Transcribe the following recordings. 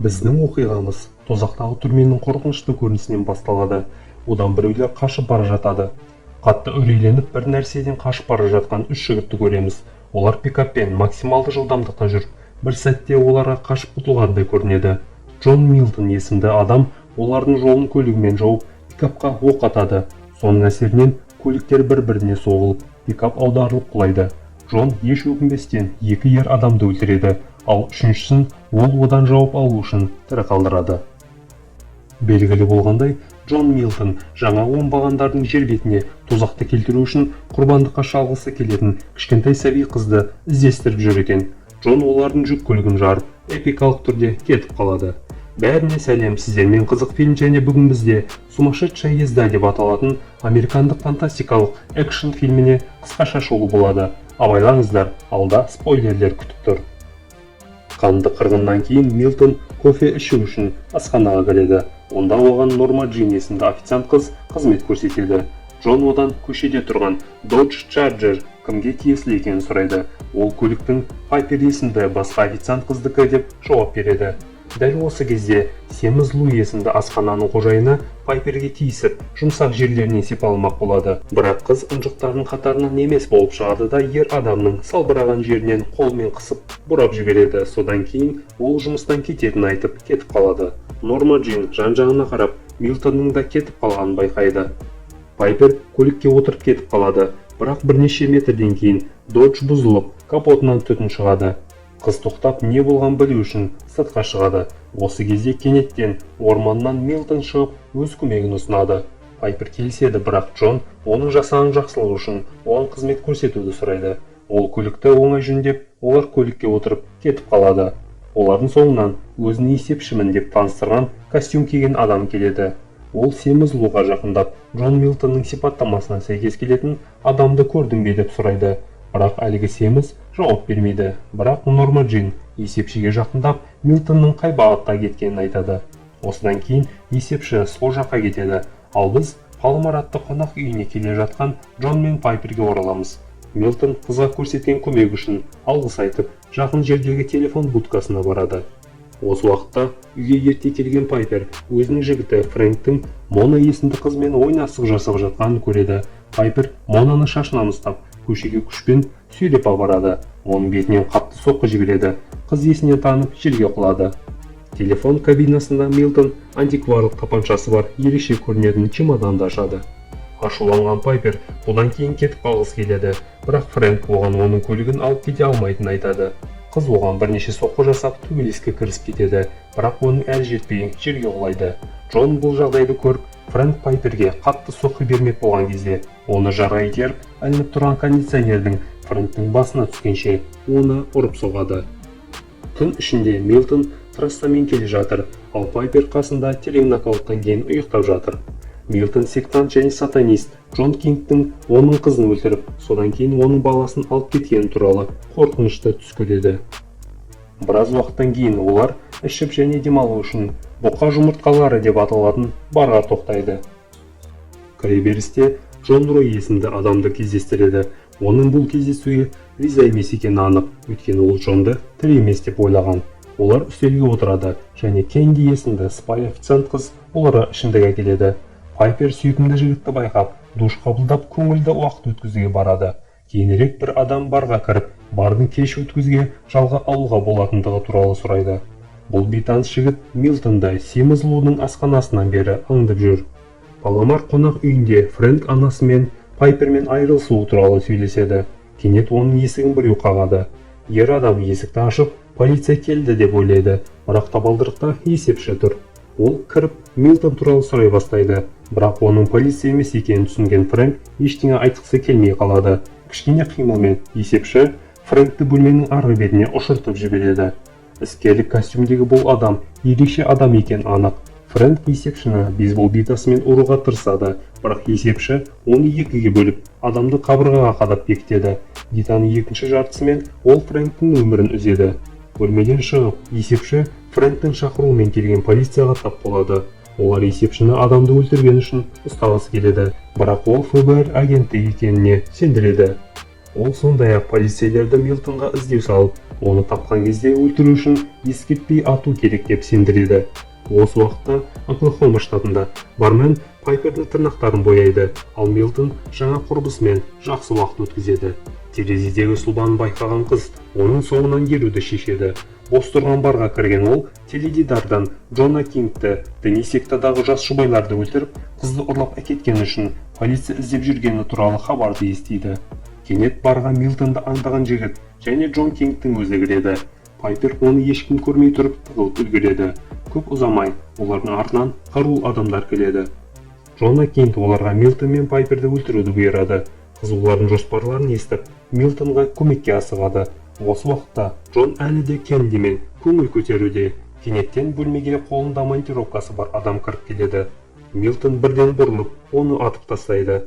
Біздің оқиғамыз тозақтағы түрменің қорқынышты көрінісінен басталады. Одан біреулер қашып бара жатады. Қатты үрейленіп бір нәрседен қашып бара жатқан үш жігітті көреміз. Олар пикаппен максималды жылдамдықта жүр. Бір сәтте оларға қашып құтылғандай көрінеді. Джон Милтон есімді адам олардың жолын көлігімен жауып, пикапқа оқ атады. Соның әсерінен көліктер бір-біріне соғылып, пикап аударылып құлайды. Джон еш өкінбестен екі ер адамды өлтіреді, ал үшіншісін ол одан жауап алу үшін тірі қалдырады. Белгілі болғандай, Джон Милтон жаңа оңбағандардың жер бетіне тозақты келтіру үшін құрбандыққа шалғысы келетін кішкентай сәби қызды іздестіріп жүр екен. Джон олардың жүк көлігін жарып, эпикалық түрде кетіп қалады. Бәріне сәлем, сіздермен қызық фильм және бүгін бізде «Сумасшедшая езда» деп аталатын американдық фантастикалық экшн фильміне қысқаша шолу болады. Абайлаңыздар, алда спойлерлер күтіп тұр. Қанды қырғыннан кейін Милтон кофе ішу үшін асханаға кіреді. Онда оған Норма Джин есімді официант қыз қызмет көрсетеді. Джон одан көшеде тұрған Dodge Charger кімге тиесілі екенін сұрайды. Ол көліктің Пайпер есімді басқа официант қыздікі деп жауап береді. Дәл осы кезде Семіз Лу есімді асхананың қожайыны Пайперге тиісіп, жұмсақ жерлерінен сипалмақ болады. Бірақ қыз ынжықтардың қатарынан емес болып шығады да ер адамның салбыраған жерінен қолмен қысып бұрап жібереді. Содан кейін ол жұмыстан кететінін айтып кетіп қалады. Норма Джин жан-жағына қарап, Милтонның да кетіп қалғанын байқайды. Пайпер көлікке отырып кетіп қалады, бірақ бірнеше метрден кейін Dodge бұзылып, капотынан түтін шығады. Қыз тоқтап не болған білу үшін сыртқа шығады. Осы кезде кенеттен орманнан Милтон шығып өз көмегін ұсынады. Пайпер келіседі, бірақ Джон оның жасаған жақсылығы үшін оған қызмет көрсетуді сұрайды. Ол көлікті оңай жөндеп, олар көлікке отырып кетіп қалады. Олардың соңынан өзін есепшімін деп таныстырған костюм киген адам келеді. Ол Семіз Луға жақындап, Джон Милтонның сипаттамасына сәйкес келетін адамды көрдің бе деп сұрайды. Бірақ әлгі Семіз жауап бермейді. Бірақ Норма Джин есепшіге жақындап, Милтонның қай бағытта кеткенін айтады. Осыдан кейін есепші сол жаққа кетеді, ал біз Палмар атты қонақ үйіне келе жатқан Джон мен Пайперге ораламыз. Милтон қызға көрсеткен көмегі үшін алғыс айтып, жақын жердегі телефон будкасына барады. Осы уақытта үйге ерте келген Пайпер өзінің жігіті Фрэнктің Мона есімді қызмен ойнасық жасап жатқанын көреді. Пайпер Монаны шашынан ұстап, көшеге күшпен сүйреп апарады. Оның бетінен қатты соққы жібереді. Қыз есінен танып жерге құлады. Телефон кабинасында Милтон антикварлық тапаншасы бар ерекше көрінетін чемоданды ашады. Ашуланған Пайпер бұдан кейін кетіп қалғысы келеді, бірақ Фрэнк оған оның көлігін алып кете алмайтынын айтады. Қыз оған бірнеше соққы жасап төбелеске кірісіп кетеді, бірақ оның әлі жетпей жерге құлайды. Джон бұл жағдайды көріп, Фрэнк Пайперге қатты соққы бермек болған кезде, оны жарға итеріп, ілініп тұрған кондиционердің Фрэнктің басына түскенше оны ұрып соғады. Түн ішінде Милтон трассамен келе жатыр, ал Пайпер қасында терең нокауттан кейін ұйықтап жатыр. Милтон сектант және сатанист Джон Кингтің оның қызын өлтіріп, содан кейін оның баласын алып кеткені туралы қорқынышты түс көреді. Біраз уақыттан кейін олар ішіп және демалу үшін бұқа жұмыртқалары деп аталатын барға тоқтайды. Кіреберісте Джон Рой есімді адамды кездестіреді. Оның бұл кездесуге риза емес екені анық, өйткені ол Джонды тірі емес деп ойлаған. Олар үстелге отырады және Кенди есімді спай официант қыз оларға ішімдік әкеледі. Пайпер сүйкімді жігітті байқап, душ қабылдап көңілді уақыт өткізуге барады. Кейінірек бір адам барға кіріп, бардың кеш өткізуге жалға алуға болатындығы туралы сұрайды. Бұл бейтаныс жігіт Милтонды Семіз Луның асханасынан бері аңдып жүр. Паломар қонақ үйінде Фрэнк анасымен Пайпермен айырылысуы туралы сөйлеседі. Кенет оның есігін біреу қағады. Ер адам есікті ашып, полиция келді деп ойлайды, бірақ табалдырықта есепші тұр. Ол кіріп Милтон туралы сұрай бастайды, бірақ оның полиция емес екенін түсінген Фрэнк ештеңе айтқысы келмей қалады. Кішкене қимылмен есепші Фрэнкті бөлменің арғы бетіне ұшыртып жібереді. Іскерлік костюмдегі бұл адам ерекше адам екен анық. Фрэнк есепшіні бейсбол битасымен ұруға тырысады, бірақ есепші оны екіге бөліп, адамды қабырғаға қадап бекітеді. Битаның екінші жартысымен ол Фрэнктің өмірін үзеді. Бөлмеден шығып, есепші Фрэнктің шақыруымен келген полицияға тап болады. Олар есепшіні адамды өлтірген үшін ұстағысы келеді, бірақ ол ФБР агенті екеніне сендіреді. Ол сондай-ақ полицейлерді Милтонға іздеу салып, оны тапқан кезде өлтіру үшін ескертпей ату керек деп сендіреді. Осы уақытта Оклахома штатында бармен Пайпердің тырнақтарын бояйды, ал Милтон жаңа құрбысымен жақсы уақыт өткізеді. Терезедегі сұлбаны байқаған қыз оның соңынан еруді шешеді. Бос тұрған барға кірген ол теледидардан Джона Кингті, діни сектадағы жас жұбайларды өлтіріп, қызды ұрлап әкеткені үшін полиция іздеп жүргені туралы хабарды естиді. Кенет барға Милтонды аңдаған жігіт және Джон Кингтің өзі кіреді. Пайпер оны ешкім көрмей тұрып тығылып үлгереді. Көп ұзамай олардың артынан қарулы адамдар келеді. Джона Кинг оларға Милтон мен Пайперді өлтіруді бұйырады. Қыз олардың жоспарларын естіп, Милтонға көмекке асығады. Осы уақытта Джон әлі де Кендимен көңіл көтеруде. Кенеттен бөлмеге қолында монтировкасы бар адам кіріп келеді. Милтон бірден бұрылып, оны атып тастайды.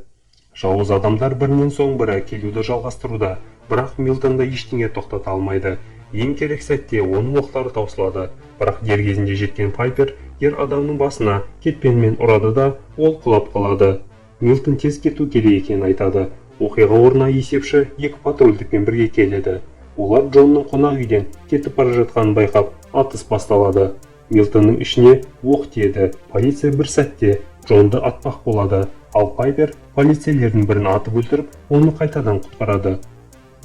Жауыз адамдар бірінен соң бірі келуді жалғастыруда, бірақ Милтонды ештеңе тоқтата алмайды. Ең керек сәтте оның оқтары таусылады, бірақ дер кезінде жеткен Пайпер ер адамның басына кетпенмен ұрады да, ол құлап қалады. Милтон тез кету керек екенін айтады. Оқиға орнына есепші екі патрульдікпен бірге келеді. Олар Джонның қонақ үйден кетіп бара жатқанын байқап, атыс басталады. Милтонның ішіне оқ тиеді. Полиция бір сәтте Джонды атпақ болады, ал Пайпер полицейлердің бірін атып өлтіріп, оны қайтадан құтқарады.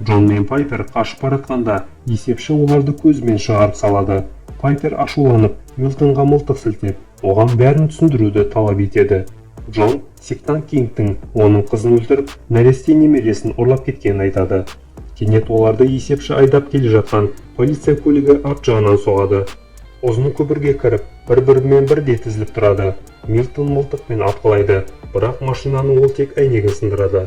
Джон мен Пайпер қашып баратқанда, есепші оларды көзбен шығарып салады. Пайпер ашуланып, Милтонға мылтық сілтеп, оған бәрін түсіндіруді талап етеді. Джон сектант Кингтің оның қызын өлтіріп, нәресте немересін ұрлап кеткенін айтады. Кенет оларды есепші айдап келе жатқан полиция көлігі арт жағынан соғады. Ұзын көпірге кіріп, бір-бірімен бірдей тізіліп тұрады. Милтон мылтықпен атқылайды, бірақ машинаның ол тек әйнегін сындырады.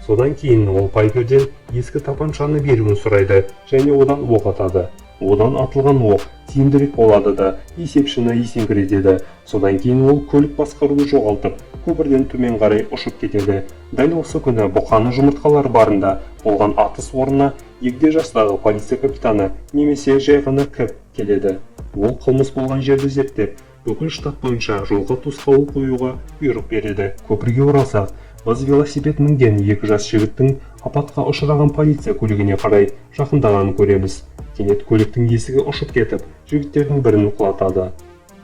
Содан кейін ол Пайперден ескі тапаншаны беруін сұрайды және одан оқ атады. Одан атылған оқ тиімдірек болады да есепшіні есеңгіретеді. Содан кейін ол көлік басқаруды жоғалтып, көпірден төмен қарай ұшып кетеді. Дәл осы күні бұқаны жұмыртқалар барында болған атыс орнына егде жастағы полиция капитаны немесе жай ғана кэп келеді. Ол қылмыс болған жерді зерттеп, бүкіл штат бойынша жолға тосқауыл қоюға бұйрық береді. Көпірге оралсақ, біз велосипед мінген екі жас жігіттің апатқа ұшыраған полиция көлігіне қарай жақындағанын көреміз. Кенет көліктің есігі ұшып кетіп, жігіттердің бірін құлатады.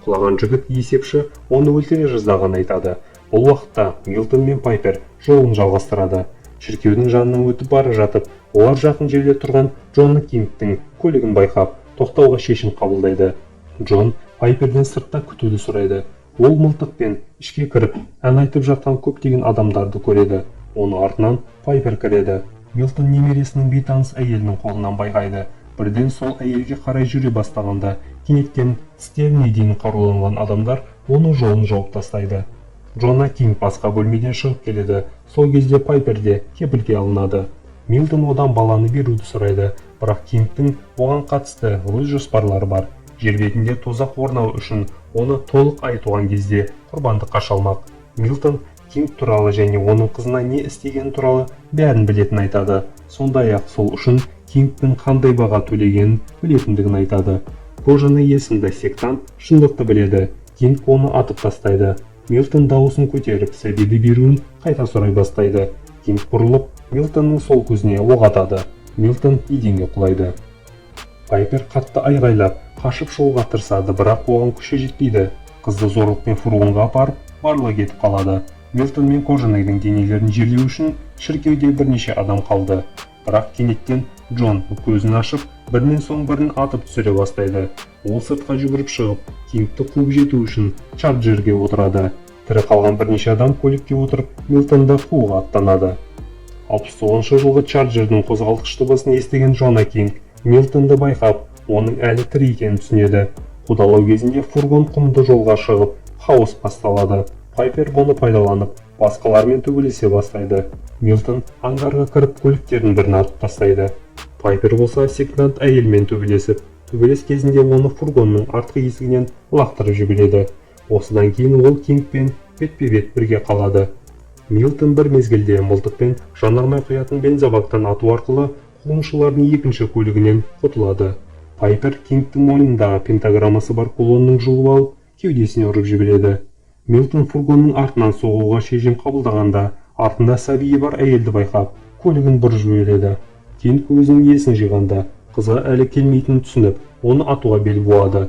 Құлаған жігіт есепші оны өлтіре жаздағанын айтады. Бұл уақытта Милтон мен Пайпер жолын жалғастырады. Шіркеудің жанынан өтіп бара жатып, олар жақын жерде тұрған Джон Кингтің көлігін байқап, тоқтауға шешім қабылдайды. Джон Пайперден сыртта күтуді сұрайды. Ол мылтықпен ішке кіріп, ән айтып жатқан көптеген адамдарды көреді. Оны артынан Пайпер кіреді. Милтон немересінің бейтаныс әйелінің қолынан байқайды. Бірден сол әйелге қарай жүре бастағанда, кенеттен тістеріне дейін қаруланған адамдар оның жолын жауып тастайды. Джона Кинг басқа бөлмеден шығып келеді. Сол кезде Пайпер де кепілге алынады. Милтон одан баланы беруді сұрайды, бірақ Кингтің оған қатысты өз жоспарлары бар. Жер бетінде тозақ орнау үшін оны толық айтуған кезде құрбанды қашалмақ. Милтон Кинг туралы және оның қызына не істеген туралы бәрін білетін айтады. Сондай-ақ сол үшін Кингтің қандай баға төлегенін білетіндігін айтады. Кожаны есімді сектант шындықты біледі. Кинг оны атып тастайды. Милтон дауысын көтеріп, сәбиді беруін қайта сұрай бастайды. Кинг бұрылып, Милтонның сол көзіне оқ атады. Милтон еденге құлайды. Пайпер қатты айғайлап, қашып шығуға тырысады, бірақ оған күші жетпейді. Қызды зорлықпен фургонға апарып, барлығы кетіп қалады. Милтон мен Кожаныйдың денелерін жерлеу үшін шіркеуде бірнеше адам қалды. Бірақ кенеттен Джон көзін ашып, бірінен соң бірін атып түсіре бастайды. Ол сыртқа жүгіріп шығып, Кингті қуып жету үшін Чарджерге отырады. Тірі қалған бірнеше адам көлікке отырып, Милтонды қууға аттанады. 69 жылғы Чарджердің қозғалтқыш дыбысын естіген Джона Кинг Милтонды байқап, оның әлі тірі екенін түсінеді. Қудалау кезінде фургон құмды жолға шығып, хаос басталады. Пайпер бұны пайдаланып, басқалармен төбелесе бастайды. Милтон ангарға кіріп көліктердің бірін атып тастайды. Пайпер болса сектант әйелмен төбелесіп, төбелес кезінде оны фургонның артқы есігінен лақтырып жібереді. Осыдан кейін ол Кингпен бетпе-бет бірге қалады. Милтон бір мезгілде мылтықпен жанармай құятын бензобактан ату арқылы қуғыншылардың екінші көлігінен құтылады. Пайпер Кингтің мойнындағы пентаграммасы бар кулонның жұлып алып, кеудесіне ұрып жібереді. Милтон фургонның артынан соғуға шешім қабылдағанда, артында сәбиі бар әйелді байқап, көлігін бұрып жібереді. Кинг өзінің есін жиғанда қызға әлі келмейтінін түсініп, оны атуға бел буады.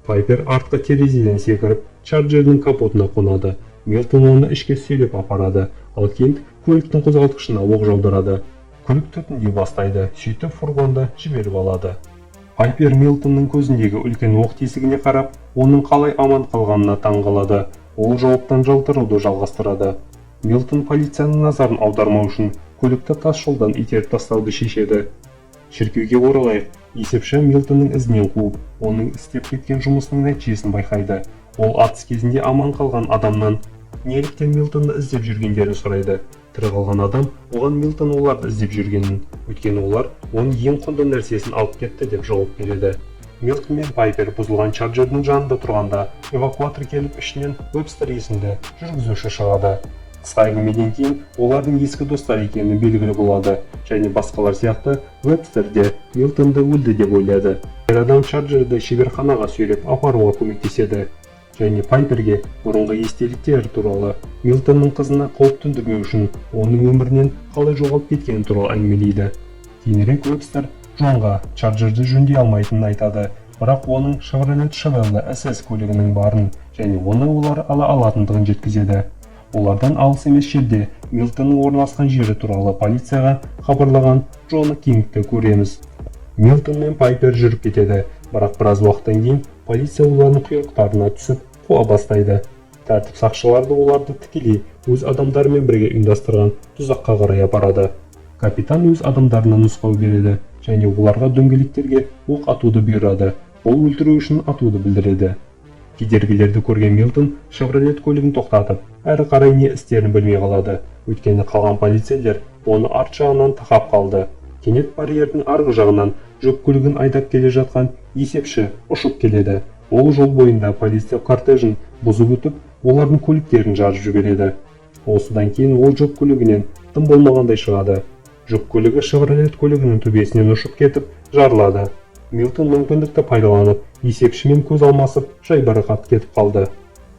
Пайпер артқы терезеден секіріп, Чарджердің капотына қонады. Милтон оны ішке сүйреп апарады, ал Кинг көліктің қозғалтқышына оқ жаудырады. Көлік түтіндей бастайды, сөйтіп фургонды жіберіп алады. Пайпер Милтонның көзіндегі үлкен оқ тесігіне қарап, оның қалай аман қалғанына таң қалады. Ол жауаптан жалтаруды жалғастырады. Милтон полицияның назарын аудармау үшін көлікті тас жолдан итеріп тастауды шешеді. Шіркеуге оралайық. Есепші Милтонның ізінен қуып, оның істеп кеткен жұмысының нәтижесін байқайды. Ол атыс кезінде аман қалған адамнан неліктен Милтонды іздеп жүргендерін сұрайды. Тірі қалған адам оған Милтон оларды іздеп жүргенін, өйткені олар оның ең құнды нәрсесін алып кетті деп жауап береді. Милтон мен Пайпер бұзылған Чарджердің жанында тұрғанда эвакуатор келіп ішінен Вебстер есімді жүргізуші шығады. Қысқа әңгімеден кейін олардың ескі достар екені белгілі болады, және басқалар сияқты Вебстер де Милтонды өлді деп ойлады. Ер адам Чарджерді шеберханаға сүйреп апаруға көмектеседі, және Пайперге бұрынғы естеліктер туралы, Милтонның қызына қауіп төндірмеу үшін оның өмірінен қалай жоғалып кеткені туралы әңгімелейді. Кейінірек Вебстер Джонға Чарджерді жөндей алмайтынын айтады, бірақ оның Chevrolet Chevelle SS көлігінің барын және оны олар ала алатындығын жеткізеді. Олардан алыс емес жерде Милтонның орналасқан жері туралы полицияға хабарлаған Джона Кингті көреміз. Милтон мен Пайпер жүріп кетеді, бірақ біраз уақыттан кейін полиция олардың құйрықтарына түсіп қуа бастайды. Тәртіп сақшылары оларды тікелей өз адамдарымен бірге ұйымдастырған тұзаққа қарай апарады. Капитан өз адамдарына нұсқау береді және оларға дөңгелектерге оқ атуды бұйырады. Ол өлтіру үшін атуды білдіреді. Кедергілерді көрген Милтон Chevrolet көлігін тоқтатып, әрі қарай не істерін білмей қалады. Өйткені қалған полицейлер оны арт жағынан тақап қалды. Кенет барьердің арғы жағынан жүк көлігін айдап келе жатқан есепші ұшып келеді. Ол жол бойында полиция кортежін бұзып өтіп, олардың көліктерін жарып жібереді. Осыдан кейін ол жүк көлігінен тым болмағандай шығады. Жүк көлігі Chevrolet көлігінің төбесінен ұшып кетіп, жарылады. Милтон мүмкіндікті пайдаланып, есепшімен көз алмасып, жайбарақат кетіп қалды.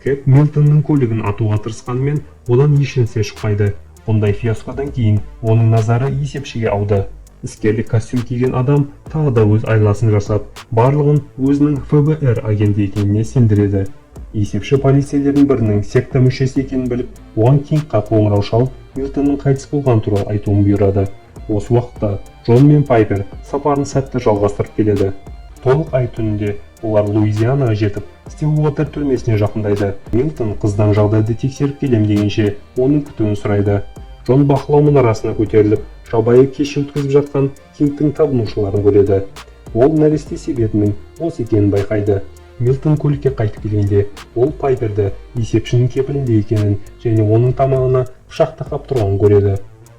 Кэп Милтонның көлігін атуға тырысқанымен, одан ешнәрсе шықпайды. Бұндай фиаскодан кейін оның назары есепшіге ауды. Іскерлік костюм киген адам тағы да өз айласын жасап, барлығын өзінің ФБР агенті екеніне сендіреді. Есепші полицейлердің бірінің секта мүшесі екенін біліп, оған Кингқа қоңырау шалып, Милтонның қайтыс болған туралы айтуын бұйырады. Осы уақытта Джон мен Пайпер сапарын сәтті жалғастырып келеді. Толық ай түнінде олар Луизианаға жетіп, Стиллуотер түрмесіне жақындайды. Милтон қыздан жағдайды тексеріп келем дегенше оның күтуін сұрайды. Джон бақылау мұнарасына көтеріліп, жабайы кеш өткізіп жатқан Кингтің табынушыларын көреді. Ол нәресте себебінің осы екенін байқайды. Милтон көлікке қайтып келгенде, ол Пайперді есепшінің кепілінде екенін және оның тамағына пышақ тақап тұрғанын көреді.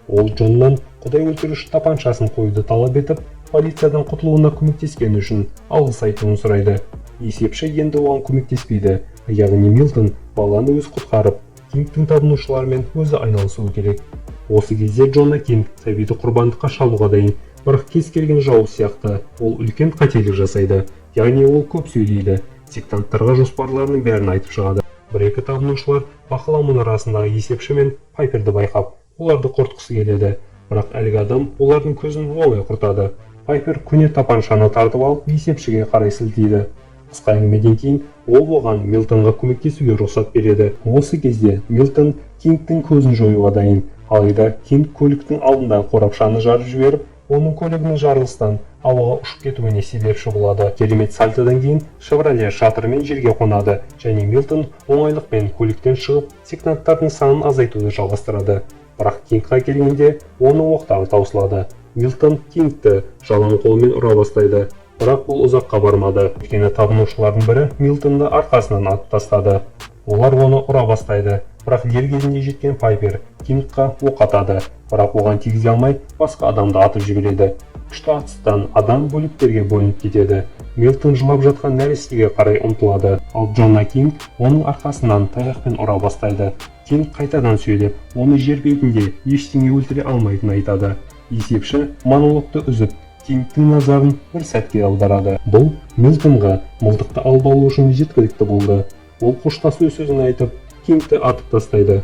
Ол Джоннан құдай өлтіруші тапаншасын қоюды талап етіп, полициядан құтылуына көмектескені үшін алғыс айтуын сұрайды. Есепші енді оған көмектеспейді, яғни Милтон баланы өз құтқарып, Кингтің табынушыларымен өзі айналысуы керек. Осы кезде Джона Кинг сәбиді құрбандыққа шалуға дайын, бірақ кез келген жау сияқты ол үлкен қателік жасайды, яғни ол көп сөйлейді, сектанттарға жоспарларының бәрін айтып шығады. Бір-екі табынушылар бақылау мұнарасындағы есепші мен Пайперді байқап, оларды құртқысы келеді, бірақ әлгі адам олардың көзін оңай құртады. Пайпер көне тапаншаны тартып алып есепшіге қарай сілтейді. Қысқа әңгімеден кейін ол оған Милтонға көмектесуге рұқсат береді. Осы кезде Милтон Кингтің көзін жоюға дайын, алайда Кинг көліктің алдындағы қорапшаны жарып жіберіп, оның көлігінің жарылыстан ауаға ұшып кетуіне себепші болады. Керемет сальтодан кейін Chevrolet шатырымен жерге қонады және Милтон оңайлықпен көліктен шығып, сектанттардың санын азайтуды жалғастырады. Бірақ Кингқа келгенде оның оқтары таусылады. Милтон Кингті жалаң қолмен ұра бастайды, бірақ бұл ұзаққа бармады. Өйткені табынушылардың бірі Милтонды арқасынан атып тастады. Олар оны ұра бастайды, бірақ дер кезінде жеткен Пайпер Кингқа оқ атады, бірақ оған тигізе алмай басқа адамды атып жібереді. Күшті атыстан адам бөліктерге бөлініп кетеді. Милтон жылап жатқан нәрестеге қарай ұмтылады, ал Джона Кинг оның арқасынан таяқпен ұра бастайды. Кинг қайтадан сөйлеп, оны жер бетінде ештеңе өлтіре алмайтынын айтады. Есепші монологты үзіп, Кингтің назарын бір сәтке аударады. Бұл Милтонға мылтықты алып алу үшін жеткілікті болды. Ол қоштасу сөзін айтып, Кингті атып тастайды.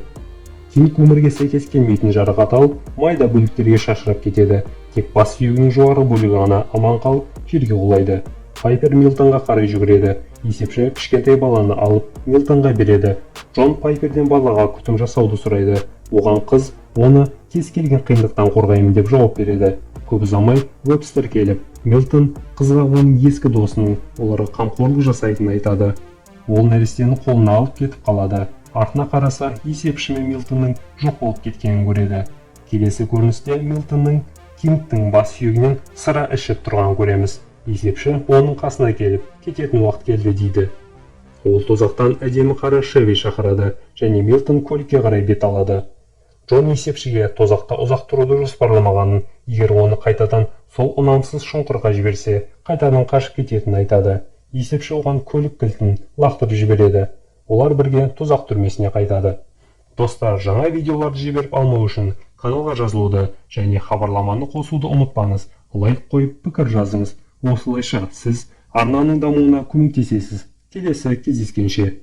кенет өмірге сәйкес келмейтін жарақат алып, майда бөліктерге шашырап кетеді. Тек бас сүйегінің жоғары бөлігі ғана аман қалып, жерге құлайды. Пайпер Милтонға қарай жүгіреді. Есепші кішкентай баланы алып Милтонға береді. Джон Пайперден балаға күтім жасауды сұрайды. Оған қыз оны кез келген қиындықтан қорғаймын деп жауап береді. Көп ұзамай Вебстер келіп, Милтон қызға оның ескі досының оларға қамқорлық жасайтынын айтады. Ол нәрестені қолына алып кетіп қалады. Артына қараса, есепші мен Милтонның жоқ болып кеткенін көреді. Келесі көріністе Милтонның Кингтің бас сүйегінен сыра ішіп тұрғанын көреміз. Есепші оның қасына келіп, кететін уақыт келді дейді. Ол тозақтан әдемі қара Шеви шақырады және Милтон көлікке қарай бет алады. Джон есепшіге тозақта ұзақ тұруды жоспарламағанын, егер оны қайтадан сол ұнамсыз шұңқырға жіберсе, қайтадан қашып кететінін айтады. Есепші оған көлік кілтін лақтырып жібереді. Олар бірге тозақ түрмесіне қайтады. Достар, жаңа видеоларды жіберіп алмау үшін каналға жазылуды және хабарламаны қосуды ұмытпаңыз. Лайк қойып пікір жазыңыз. Осылайша сіз арнаның дамуына көмектесесіз. Келесі кездескенше.